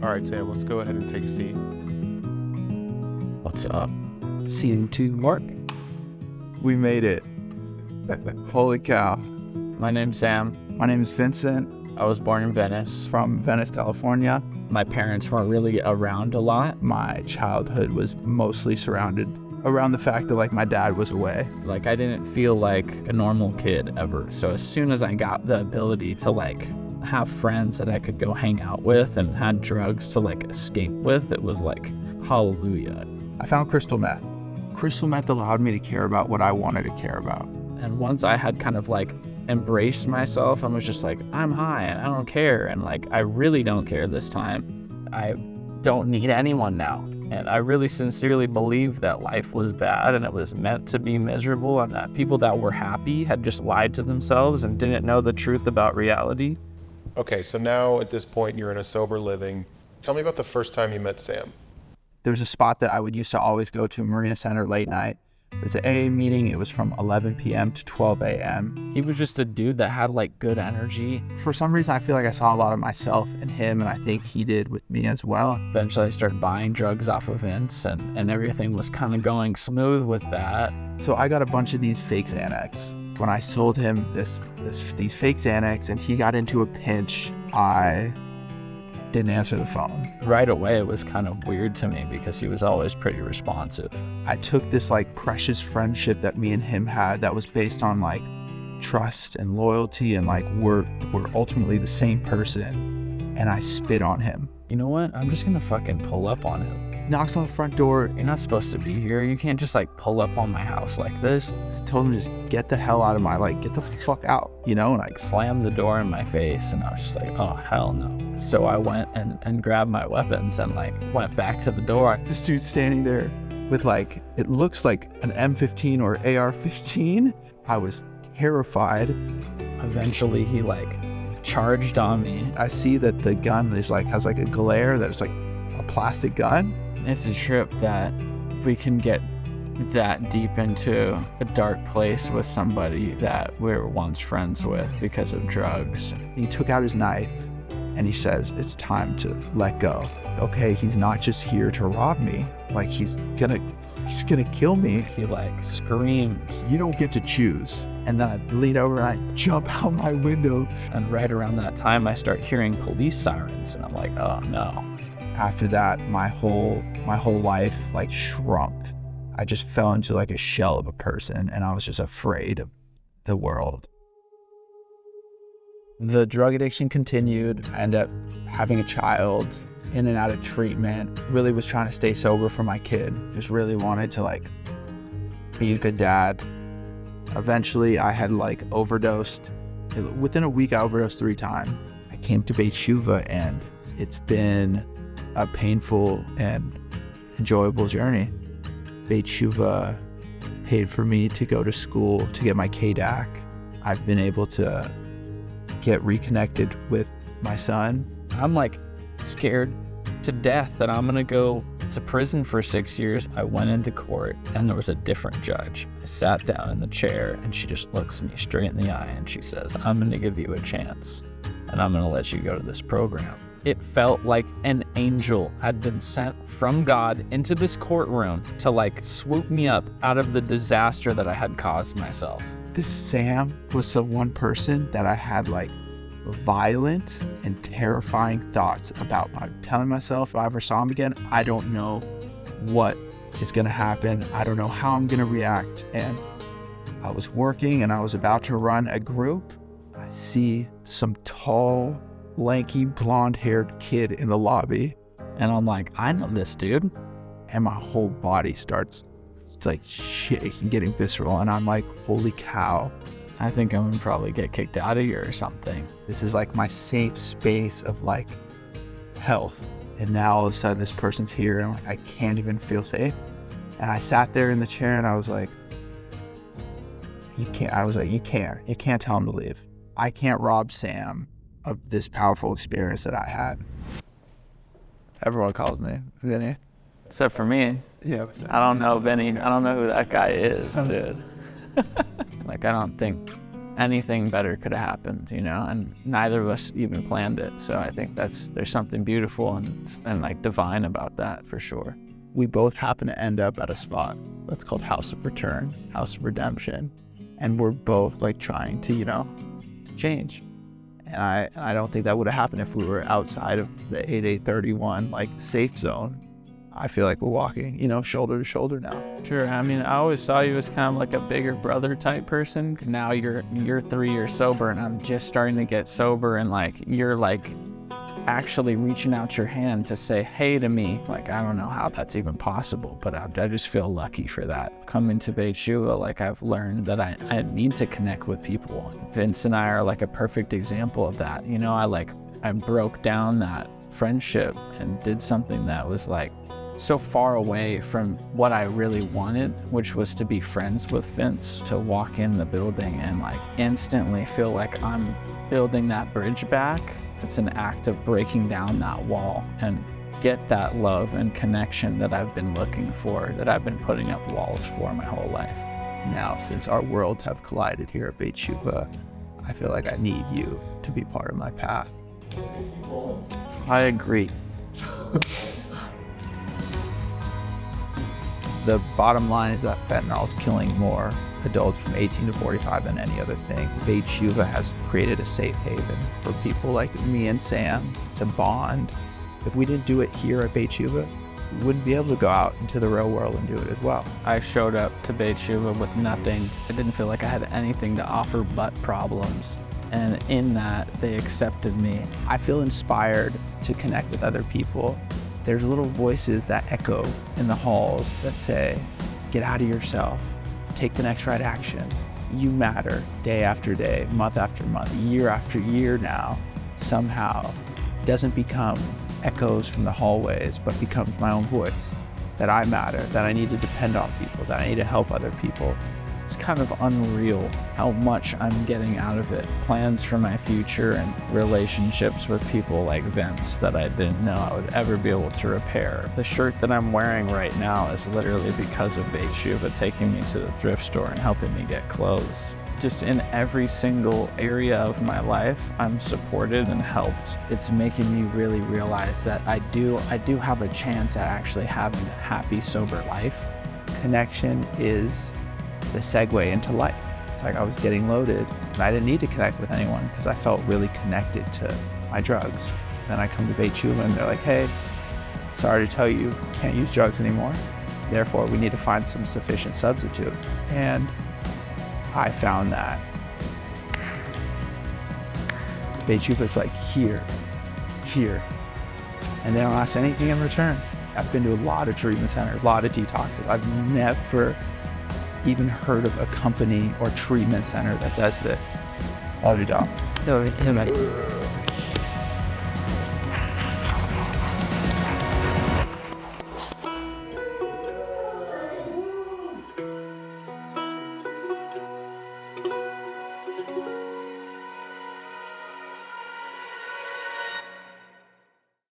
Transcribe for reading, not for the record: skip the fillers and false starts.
All right, Sam, let's go ahead and take a seat. What's up? Scene 2, Mark. We made it. Holy cow. My name's Sam. My name is Vincent. I was born in Venice. From Venice, California. My parents weren't really around a lot. My childhood was mostly surrounded around the fact that my dad was away. I didn't feel like a normal kid ever. So as soon as I got the ability to have friends that I could go hang out with and had drugs to escape with, it was hallelujah. I found crystal meth. Crystal meth allowed me to care about what I wanted to care about. And once I had kind of embraced myself and was just I'm high and I don't care, and I really don't care this time. I don't need anyone now. And I really sincerely believed that life was bad and it was meant to be miserable, and that people that were happy had just lied to themselves and didn't know the truth about reality. Okay, so now at this point you're in a sober living. Tell me about the first time you met Sam. There was a spot that I would used to always go to, Marina Center, late night. It was an AA meeting. It was from 11 p.m. to 12 a.m. He was just a dude that had good energy. For some reason, I feel like I saw a lot of myself in him, and I think he did with me as well. Eventually, I started buying drugs off of Vince, and everything was kind of going smooth with that. So I got a bunch of these fake Xanax. When I sold him these fake Xanax and he got into a pinch, I didn't answer the phone. Right away, it was kind of weird to me because he was always pretty responsive. I took this precious friendship that me and him had that was based on trust and loyalty and we're ultimately the same person, and I spit on him. You know what? I'm just gonna fucking pull up on him. Knocks on the front door. You're not supposed to be here. You can't just pull up on my house like this. I told him to just get the hell out of my, get the fuck out, and I slammed the door in my face, and I was just oh, hell no. So I went and grabbed my weapons and went back to the door. This dude's standing there with it looks like an M15 or AR-15. I was terrified. Eventually he charged on me. I see that the gun is has a glare that is a plastic gun. It's a trip that we can get that deep into a dark place with somebody that we were once friends with because of drugs. He took out his knife and he says, it's time to let go. Okay, he's not just here to rob me. He's gonna kill me. He screams, you don't get to choose. And then I lean over and I jump out my window. And right around that time, I start hearing police sirens, and I'm oh no. After that, my whole life shrunk. I just fell into a shell of a person, and I was just afraid of the world. The drug addiction continued. I ended up having a child, in and out of treatment. Really was trying to stay sober for my kid. Just really wanted to be a good dad. Eventually I had overdosed. Within a week I overdosed 3 times. I came to Beit Shuva, and it's been a painful and enjoyable journey. Beit Shuva paid for me to go to school to get my KDAC. I've been able to get reconnected with my son. I'm scared to death that I'm gonna go to prison for 6 years. I went into court and there was a different judge. I sat down in the chair and she just looks me straight in the eye and she says, I'm gonna give you a chance and I'm gonna let you go to this program. It felt like an angel had been sent from God into this courtroom to swoop me up out of the disaster that I had caused myself. This Sam was the one person that I had violent and terrifying thoughts about. I'm telling myself if I ever saw him again, I don't know what is gonna happen. I don't know how I'm gonna react. And I was working and I was about to run a group. I see some tall, lanky, blonde-haired kid in the lobby. And I'm I know this dude. And my whole body starts shaking, getting visceral. And I'm holy cow. I think I'm gonna probably get kicked out of here or something. This is my safe space of health. And now all of a sudden this person's here and I can't even feel safe. And I sat there in the chair and I was you can't tell him to leave. I can't rob Sam of this powerful experience that I had. Everyone calls me Vinny. Except for me. Yeah. I don't know Vinny. I don't know who that guy is, dude. I don't think anything better could have happened, and neither of us even planned it. So I think there's something beautiful and like divine about that for sure. We both happen to end up at a spot that's called House of Return, House of Redemption. And we're both like trying to, change. And I don't think that would have happened if we were outside of the 8831 like safe zone. I feel like we're walking, shoulder to shoulder now. Sure. I mean, I always saw you as kind of like a bigger brother type person. Now you're 3 years sober, and I'm just starting to get sober, and like you're like actually reaching out your hand to say hey to me. Like, I don't know how that's even possible, but I just feel lucky for that. Coming to Beit Shuvah, like I've learned that I need to connect with people. Vince and I are like a perfect example of that. I broke down that friendship and did something that was like so far away from what I really wanted, which was to be friends with Vince, to walk in the building and like instantly feel like I'm building that bridge back. It's an act of breaking down that wall and get that love and connection that I've been looking for, that I've been putting up walls for my whole life. Now, since our worlds have collided here at Beit Shuvah, I feel like I need you to be part of my path. I agree. The bottom line is that fentanyl is killing more adults from 18 to 45 than any other thing. Beit Shuvah has created a safe haven for people like me and Sam to bond. If we didn't do it here at Beit Shuvah, we wouldn't be able to go out into the real world and do it as well. I showed up to Beit Shuvah with nothing. I didn't feel like I had anything to offer but problems. And in that, they accepted me. I feel inspired to connect with other people. There's little voices that echo in the halls that say, get out of yourself, take the next right action. You matter day after day, month after month, year after year now. Somehow doesn't become echoes from the hallways, but becomes my own voice, that I matter, that I need to depend on people, that I need to help other people. It's kind of unreal how much I'm getting out of it. Plans for my future and relationships with people like Vince that I didn't know I would ever be able to repair. The shirt that I'm wearing right now is literally because of Beit Shuvah taking me to the thrift store and helping me get clothes. Just in every single area of my life, I'm supported and helped. It's making me really realize that I do have a chance at actually having a happy, sober life. Connection is the segue into life. It's like I was getting loaded and I didn't need to connect with anyone because I felt really connected to my drugs. Then I come to Beit Shuvah and they're like, hey, sorry to tell you, you can't use drugs anymore. Therefore, we need to find some sufficient substitute. And I found that Beit Shuvah is like here, and they don't ask anything in return. I've been to a lot of treatment centers, a lot of detoxes. I've never even heard of a company or treatment center that does this. Love you, dog.